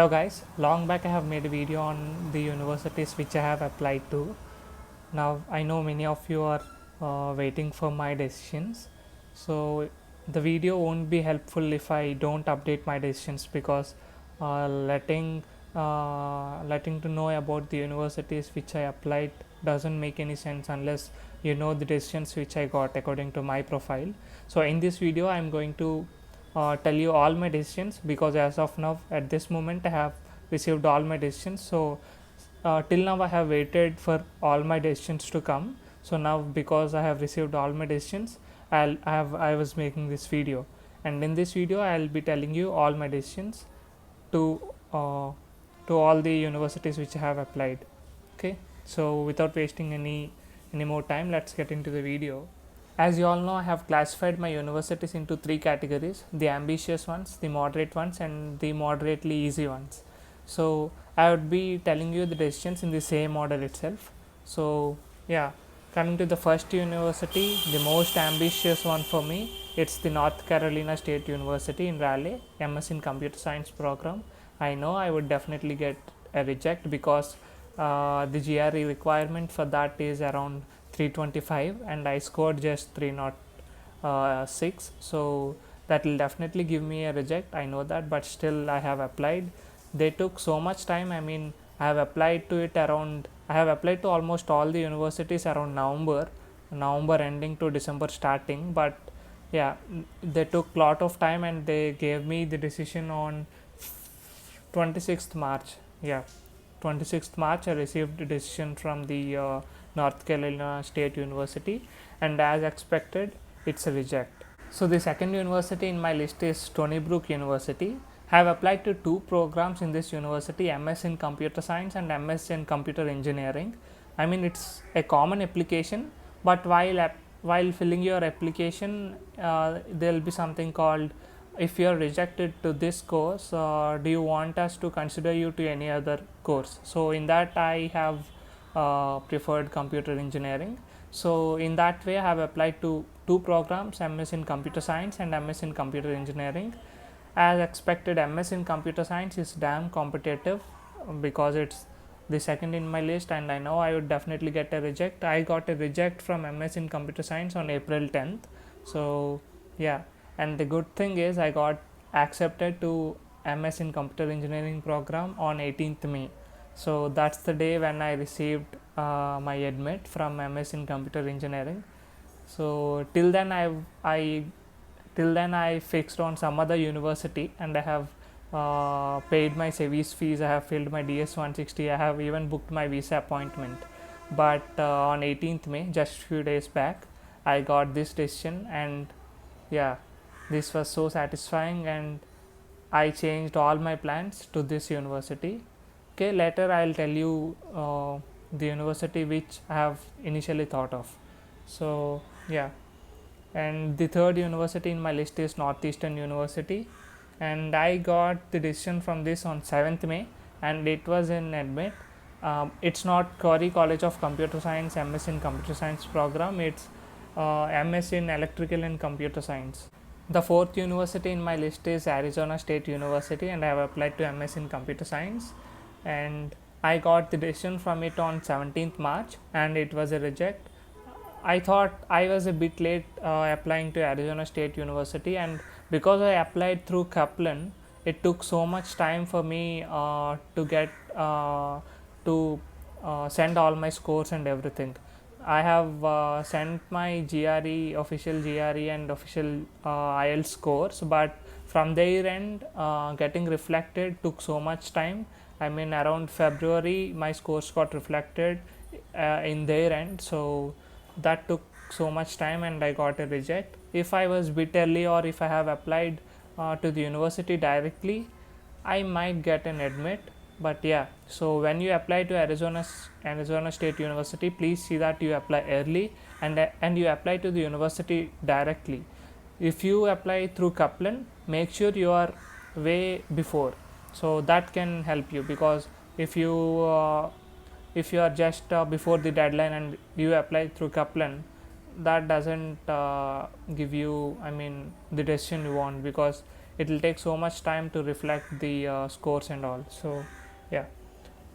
Hello guys, long back I have made a video on the universities which I have applied to. Now I know many of you are waiting for my decisions, so the video won't be helpful if I don't update my decisions, because letting to know about the universities which I applied doesn't make any sense unless you know the decisions which I got according to my profile. So in this video I am going to tell you all my decisions, because as of now at this moment I have received all my decisions. So till now I have waited for all my decisions to come. So now, because I have received all my decisions, I was making this video, and in this video I'll be telling you all my decisions to uh, to all the universities which I have applied. Okay, so without wasting any more time, let's get into the video. As you all know, I have classified my universities into three categories: the ambitious ones, the moderate ones, and the moderately easy ones. So I would be telling you the decisions in the same order itself. So yeah, coming to the first university, the most ambitious one for me, it's the North Carolina State University in Raleigh, MS in Computer Science program. I know I would definitely get a reject, because the GRE requirement for that is around 325 and I scored just 306. So that will definitely give me a reject, I know that, but still I have applied. They took so much time. I mean, I have applied to almost all the universities around November ending to December starting, but yeah, they took lot of time and they gave me the decision on 26th March. Yeah, 26th March I received a decision from the North Carolina State University, and as expected it's a reject. So the second university in my list is Stony Brook University. I have applied to two programs in this university, MS in Computer Science and MS in Computer Engineering. I mean, it's a common application, but while filling your application, there will be something called, if you are rejected to this course, do you want us to consider you to any other course? So in that I have preferred computer engineering. So in that way I have applied to two programs, MS in Computer Science and MS in Computer Engineering. As expected, MS in Computer Science is damn competitive, because it's the second in my list, and I know I would definitely get a reject. I got a reject from MS in Computer Science on April 10th. So yeah, and the good thing is I got accepted to MS in Computer Engineering program on 18th May. So that's the day when I received my admit from MS in Computer Engineering. So till then I fixed on some other university, and I have paid my service fees, I have filled my DS 160, I have even booked my visa appointment. But on 18th May, just few days back, I got this decision, and yeah, this was so satisfying, and I changed all my plans to this university. Okay, later I'll tell you the university which I have initially thought of. So yeah, and the third university in my list is Northeastern University, and I got the decision from this on 7th May, and it was in admit. It's not Corey College of Computer Science MS in Computer Science program, it's MS in Electrical and Computer Science. The fourth university in my list is Arizona State University, and I have applied to MS in Computer Science, and I got the decision from it on 17th March, and it was a reject. I thought I was a bit late applying to Arizona State University, and because I applied through Kaplan, it took so much time for me to get to send all my scores and everything. I have sent my GRE, official GRE and official IELTS scores, but from their end, getting reflected took so much time. I mean, around February my scores got reflected in their end, so that took so much time and I got a reject. If I was bit early, or if I have applied to the university directly, I might get an admit. But yeah, so when you apply to Arizona State University, please see that you apply early, and you apply to the university directly. If you apply through Kaplan, make sure you are way before, so that can help you, because if you are just before the deadline and you apply through Kaplan, that doesn't give you, I mean, the decision you want, because it will take so much time to reflect the scores and all. So yeah.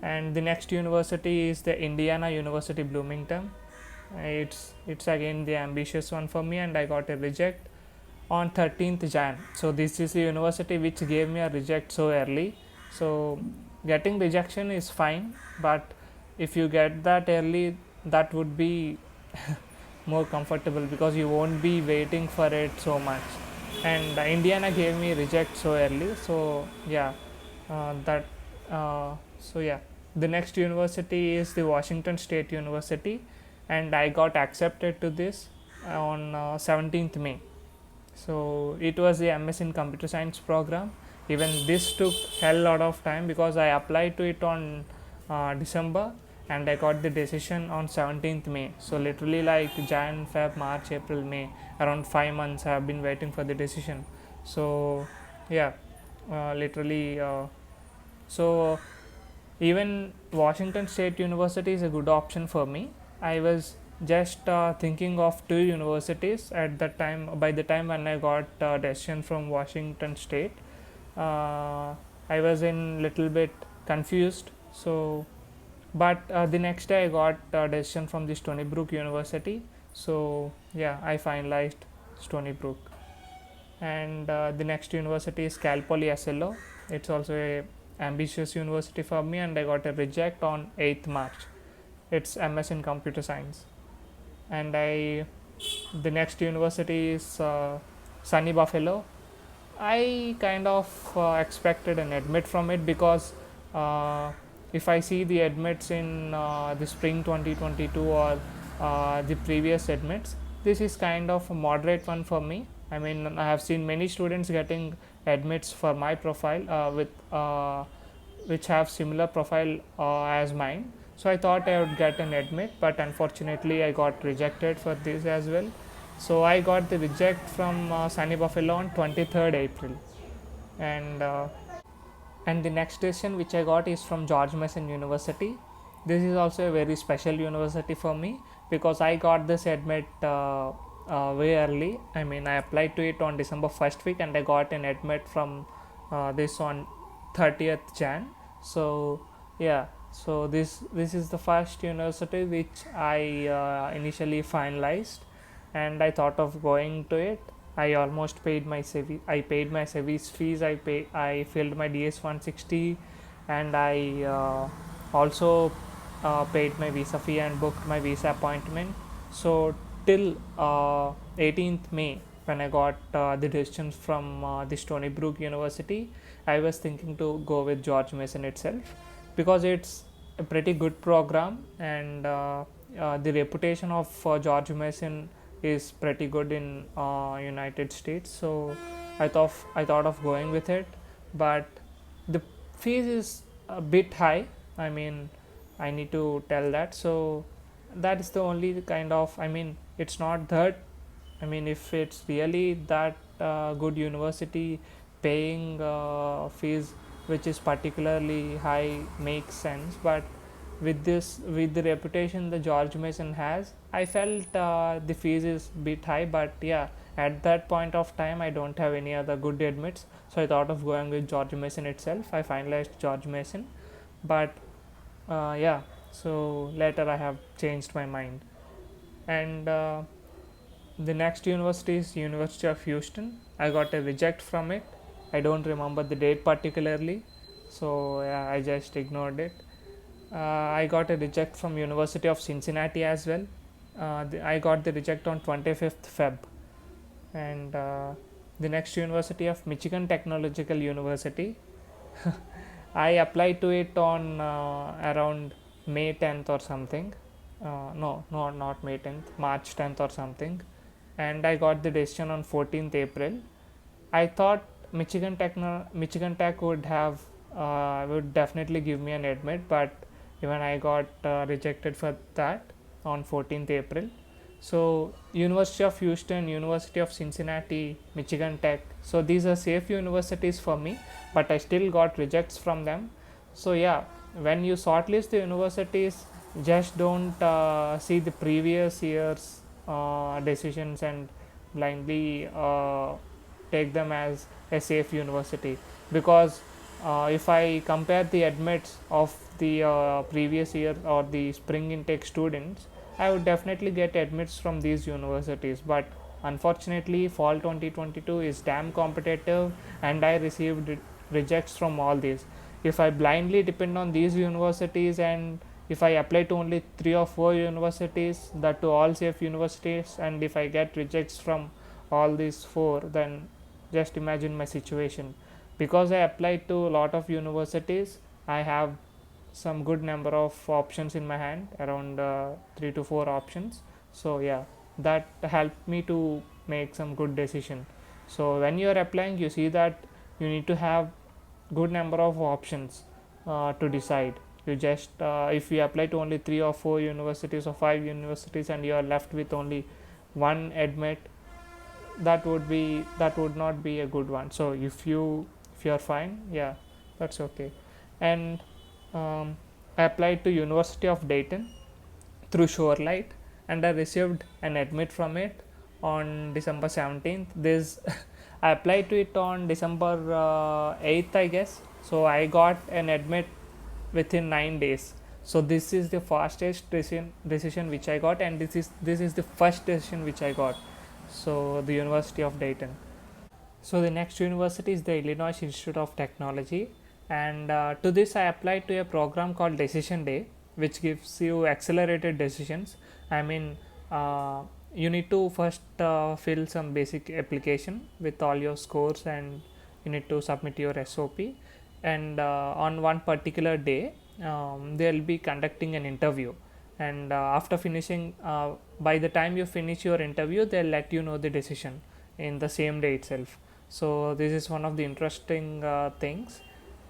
And the next university is the Indiana University Bloomington. It's again the ambitious one for me, and I got a reject on 13th Jan. So this is the university which gave me a reject so early. So getting rejection is fine, but if you get that early, that would be more comfortable because you won't be waiting for it so much. And Indiana gave me reject so early. So yeah, that so yeah, the next university is the Washington State University, and I got accepted to this on 17th May. So it was the MS in computer science program. Even this took hell lot of time because I applied to it on December, and I got the decision on 17th May. So literally like Jan, Feb, March, April, May, around 5 months I have been waiting for the decision. So yeah, literally so even Washington State University is a good option for me. I was just thinking of two universities at that time. By the time when I got decision from Washington State, I was in little bit confused. So but the next day I got decision from the Stony Brook University. So yeah, I finalized Stony Brook. And the next university is CalPoly SLO. It's also a ambitious university for me, and I got a reject on 8th March. It's MS in computer science. And the next university is SUNY Buffalo. I kind of expected an admit from it because if I see the admits in the spring 2022 or the previous admits, this is kind of a moderate one for me. I mean, I have seen many students getting admits for my profile which have similar profile as mine. So I thought I would get an admit, but unfortunately I got rejected for this as well. So I got the reject from SUNY Buffalo on 23rd April. And the next decision which I got is from George Mason University. This is also a very special university for me because I got this admit way early. I mean, I applied to it on December 1st week, and I got an admit from this on 30th Jan. So yeah, so this is the first university which I initially finalized, and I thought of going to it. I almost paid my service fees. I filled my DS 160, and I also paid my visa fee and booked my visa appointment. So till 18th May, when I got the decision from the Stony Brook University, I was thinking to go with George Mason itself because it's a pretty good program, and the reputation of George Mason is pretty good in United States. So I thought of going with it, but the fees is a bit high. I mean, I need to tell that. So that is the only kind of, I mean, it's not that, I mean, if it's really that good university, paying fees which is particularly high makes sense. But with the reputation the George Mason has, I felt the fees is bit high. But yeah, at that point of time I don't have any other good admits, so I thought of going with George Mason itself. I finalized George Mason, but yeah, so later I have changed my mind. And the next university is University of Houston. I got a reject from it. I don't remember the date particularly, so yeah, I just ignored it. I got a reject from University of Cincinnati as well. I got the reject on 25th Feb. And the next university of Michigan Technological University, I applied to it on around May 10th or something. No, not May 10th, March 10th or something. And I got the decision on 14th April. I thought Michigan Tech would definitely give me an admit, but even I got rejected for that on 14th April. So University of Houston, University of Cincinnati, Michigan Tech, so these are safe universities for me, but I still got rejects from them. So yeah, when you shortlist the universities, just don't see the previous year's decisions and blindly take them as a safe university, because if I compare the admits of the previous year or the spring intake students, I would definitely get admits from these universities. But unfortunately, fall 2022 is damn competitive, and I received rejects from all these. If I blindly depend on these universities, and if I apply to only 3 or 4 universities, that to all safe universities, and if I get rejects from all these 4, then just imagine my situation. Because I applied to a lot of universities, I have some good number of options in my hand, around 3 to 4 options. So yeah, that helped me to make some good decision. So when you are applying, you see that you need to have good number of options to decide. You just if you apply to only 3 or 4 universities or 5 universities, and you are left with only one admit, that would not be a good one. So if you are fine, yeah, that's okay. And I applied to University of Dayton through Shorelight, and I received an admit from it on December 17th. This I applied to it on December 8th, I guess. So I got an admit within 9 days. So this is the fastest decision which I got, and this is the first decision which I got. So the University of Dayton. So the next university is the Illinois Institute of Technology, and to this I applied to a program called Decision Day, which gives you accelerated decisions. I mean, you need to first fill some basic application with all your scores, and you need to submit your SOP. And on one particular day, they will be conducting an interview, and after finishing, by the time you finish your interview, they'll let you know the decision in the same day itself. So this is one of the interesting things,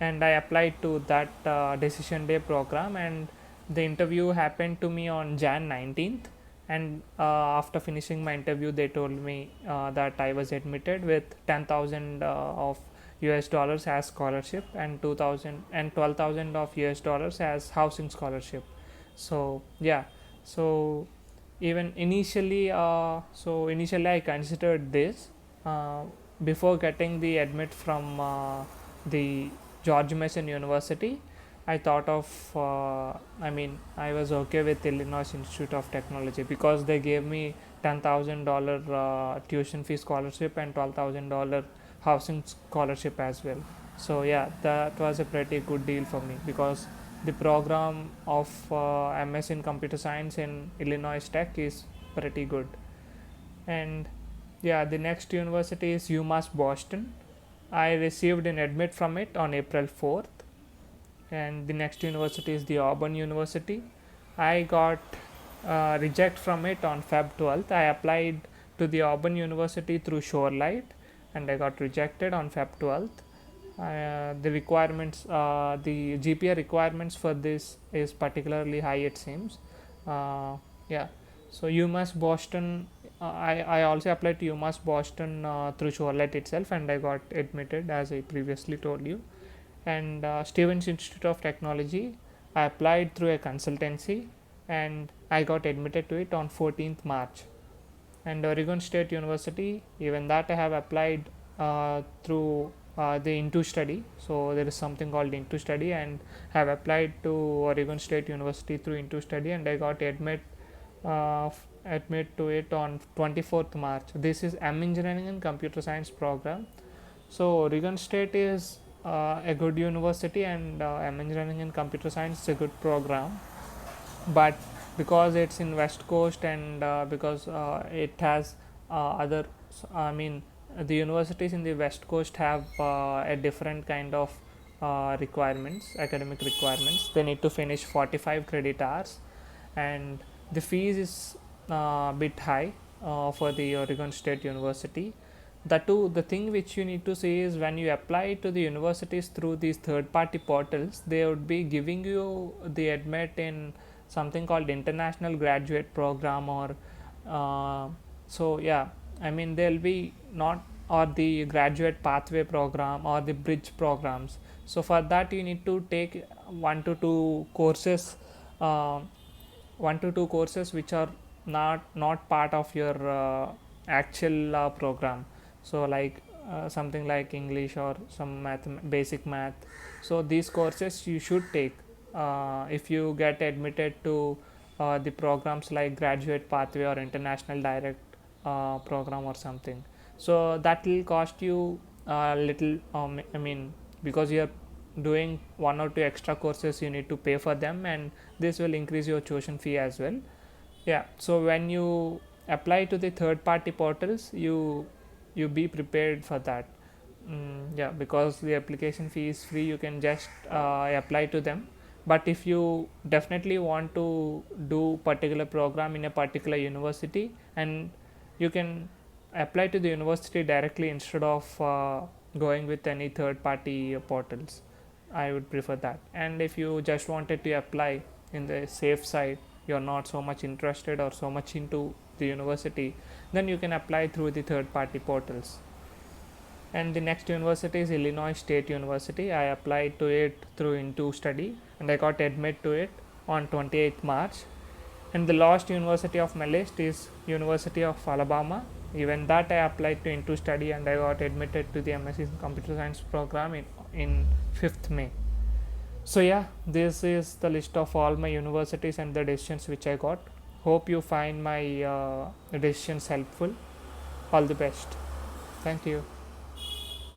and I applied to that decision day program, and the interview happened to me on Jan 19th. And after finishing my interview, they told me that I was admitted with 10,000 of US dollars as scholarship, and 2,000 and 12,000 of US dollars as housing scholarship. So yeah, so even initially, initially I considered this uh, before getting the admit from the George Mason University. I thought of I was okay with Illinois Institute of Technology, because they gave me $10,000 tuition fee scholarship and $12,000 housing scholarship as well. So yeah, that was a pretty good deal for me, because the program of MS in computer science in Illinois Tech is pretty good. And yeah, the next university is UMass Boston. I received an admit from it on April 4th. And the next university is the Auburn University. I got reject from it on Feb 12th. I applied to the Auburn University through Shorelight, and I got rejected on Feb 12th. The requirements, the GPA requirements for this is particularly high, it seems. Yeah, so UMass Boston, I also applied to UMass Boston through Shorelight itself, and I got admitted, as I previously told you. And Stevens Institute of Technology, I applied through a consultancy, and I got admitted to it on 14th March. And Oregon State University, even that I have applied through the Into Study. So there is something called Into Study, and have applied to Oregon State University through Into Study, and I got admit to it on 24th March. This is M Engineering and Computer Science program. So Oregon State is a good university, and M Engineering and Computer Science is a good program. But because it's in West Coast, and because it has other, the universities in the West Coast have a different kind of requirements, academic requirements. They need to finish 45 credit hours, and the fees is a bit high for the Oregon State University. The thing which you need to see is, when you apply to the universities through these third party portals, they would be giving you the admit in something called international graduate program, or there'll be not, or the graduate pathway program, or the bridge programs. So for that, you need to take 1 to 2 courses, 1 to 2 courses which are not part of your actual program. So like something like English or some basic math. So these courses you should take if you get admitted to the programs like graduate pathway or international direct program or something. So that will cost you a little, I mean, because you are doing one or two extra courses, you need to pay for them, and this will increase your tuition fee as well. Yeah, so when you apply to the third party portals, you be prepared for that. Yeah, because the application fee is free, you can just apply to them. But if you definitely want to do particular program in a particular university, and you can apply to the university directly instead of going with any third party portals. I would prefer that. And if you just wanted to apply in the safe side, you're not so much interested or so much into the university, then you can apply through the third party portals. And the next university is Illinois State University. I applied to it through Into Study and I got admitted to it on 28th March. And the last university of my list is University of Alabama. Even that I applied to Into Study and I got admitted to the MSc in Computer Science program in 5th May. So yeah, this is the list of all my universities and the decisions which I got. Hope you find my decisions helpful. All the best. Thank you.